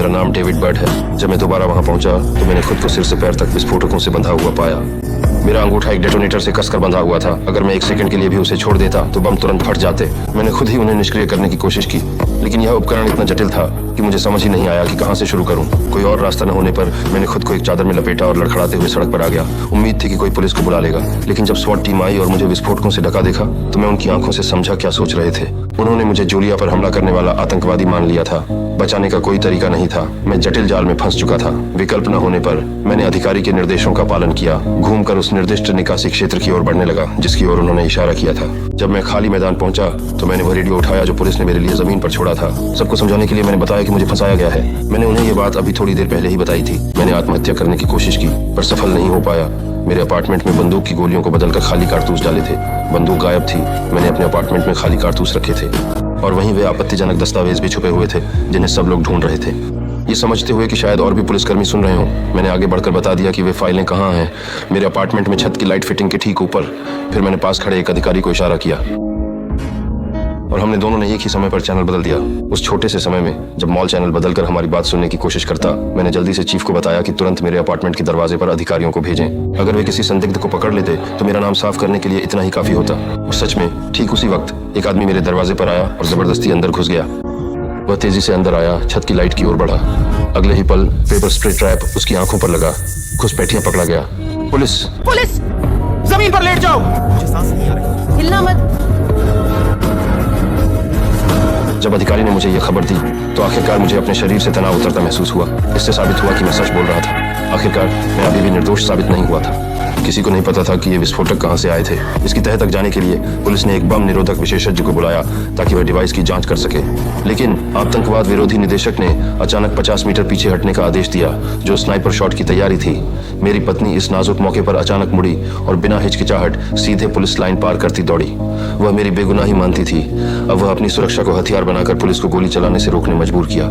मेरा नाम David bird है। जब मैं दोबारा वहां पहुंचा तो मैंने खुद को सिर से पैर तक विस्फोटकों से बंधा हुआ पाया। मेरा अंगूठा एक डेटोनेटर से कसकर बंधा हुआ था। अगर मैं एक सेकंड के लिए भी उसे छोड़ देता तो बम तुरंत फट जाते। मैंने खुद ही उन्हें निष्क्रिय करने की कोशिश की, लेकिन यह उपकरण इतना जटिल था कि मुझे समझ ही नहीं आया कि कहां से शुरू करूं। कोई और रास्ता न होने पर मैंने खुद को एक चादर में लपेटा और लड़खड़ाते हुए सड़क पर आ गया। उम्मीद थी कि कोई पुलिस को बुला लेगा, लेकिन जब स्वॉट टीम आई और मुझे विस्फोटकों से ढका देखा तो मैं उनकी आंखों से समझा क्या सोच रहे थे। उन्होंने मुझे जूलिया पर हमला करने वाला आतंकवादी मान लिया था। बचाने का कोई तरीका नहीं था। मैं जटिल जाल में फंस चुका था। विकल्प न होने पर मैंने अधिकारी के निर्देशों का पालन किया। घूमकर उस निर्दिष्ट निकासी क्षेत्र की ओर बढ़ने लगा जिसकी ओर उन्होंने इशारा किया था। जब मैं खाली मैदान पहुंचा तो मैंने वो रेडियो उठाया जो पुलिस ने मेरे लिए जमीन पर छोड़ा था। सबको समझाने के लिए मैंने बताया कि मुझे फंसाया गया है। मैंने उन्हें ये बात अभी थोड़ी देर पहले ही बताई थी। मैंने आत्महत्या करने की कोशिश की पर सफल नहीं हो पाया। मेरे अपार्टमेंट में बंदूक की गोलियों को बदलकर खाली कारतूस डाले थे। बंदूक गायब थी। मैंने अपने अपार्टमेंट में खाली कारतूस रखे थे और वहीं वे आपत्तिजनक दस्तावेज भी छुपे हुए थे जिन्हें सब लोग ढूंढ रहे थे। ये समझते हुए कि शायद और भी पुलिसकर्मी सुन रहे हों, मैंने आगे बढ़कर बता दिया कि वे फाइलें कहाँ हैं। मेरे अपार्टमेंट में छत की लाइट फिटिंग के ठीक ऊपर। फिर मैंने पास खड़े एक अधिकारी को इशारा किया और हमने दोनों ने एक ही समय पर चैनल बदल दिया। उस छोटे से समय में जब मॉल चैनल बदलकर हमारी बात सुनने की कोशिश करता, मैंने जल्दी से चीफ को बताया कि तुरंत मेरे अपार्टमेंट के दरवाजे पर अधिकारियों को भेजें। अगर वे किसी संदिग्ध को पकड़ लेते तो मेरा नाम साफ करने के लिए इतना ही काफी होता। और सच में ठीक उसी वक्त एक आदमी मेरे दरवाजे पर आया और जबरदस्ती अंदर घुस गया। वह तेजी से अंदर आया, छत की लाइट की ओर बढ़ा। अगले ही पल पेपर स्प्रे ट्रैप उसकी आंखों पर लगा। घुसपैठियां पकड़ा गया। Police police! जमीन पर लेट जाओ। मुझे सांस नहीं आ रही। हिलना मत। जब अधिकारी ने मुझे यह खबर दी तो आखिरकार मुझे अपने शरीर से तनाव उतरता महसूस हुआ। इससे साबित हुआ कि मैं सच बोल रहा था। आखिरकार मैं अभी भी निर्दोष साबित नहीं हुआ था। किसी को नहीं पता था कि ये विस्फोटक कहां से आए थे। इसकी तह तक जाने के लिए पुलिस ने एक बम निरोधक विशेषज्ञ को बुलाया ताकि वह डिवाइस की जांच कर सके। लेकिन आतंकवाद विरोधी निदेशक ने अचानक 50 मीटर पीछे हटने का आदेश दिया, जो स्नाइपर शॉट की तैयारी थी। मेरी पत्नी इस नाजुक मौके पर अचानक मुड़ी और बिना हिचकिचाहट सीधे पुलिस लाइन पार करती दौड़ी। वह मेरी बेगुनाही मानती थी। अब वह अपनी सुरक्षा को हथियार बनाकर पुलिस को गोली चलाने से रोकने मजबूर किया।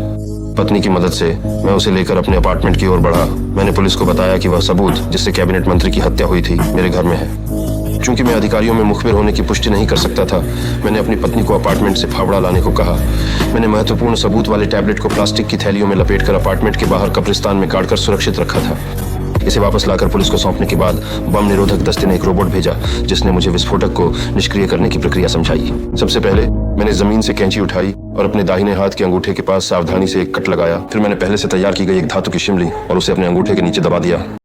पत्नी की मदद से मैं उसे लेकर अपने अपार्टमेंट की ओर बढ़ा। मैंने पुलिस को बताया कि वह सबूत जिससे कैबिनेट मंत्री की हत्या हुई थी मेरे घर में है। चूंकि मैं अधिकारियों में मुखबिर होने की पुष्टि नहीं कर सकता था, मैंने अपनी पत्नी को अपार्टमेंट से फावड़ा लाने को कहा। मैंने महत्वपूर्ण सबूत वाले टैबलेट को प्लास्टिक की थैलियों में लपेटकर अपार्टमेंट के बाहर कब्रिस्तान में गाड़कर सुरक्षित रखा था। इसे वापस लाकर पुलिस को सौंपने के बाद बम निरोधक दस्ते ने एक रोबोट भेजा जिसने मुझे विस्फोटक को निष्क्रिय करने की प्रक्रिया समझाई। सबसे पहले मैंने जमीन से कैंची उठाई और अपने दाहिने हाथ के अंगूठे के पास सावधानी से एक कट लगाया। फिर मैंने पहले से तैयार की गई एक धातु की शिमली और उसे अपने अंगूठे के नीचे दबा दिया।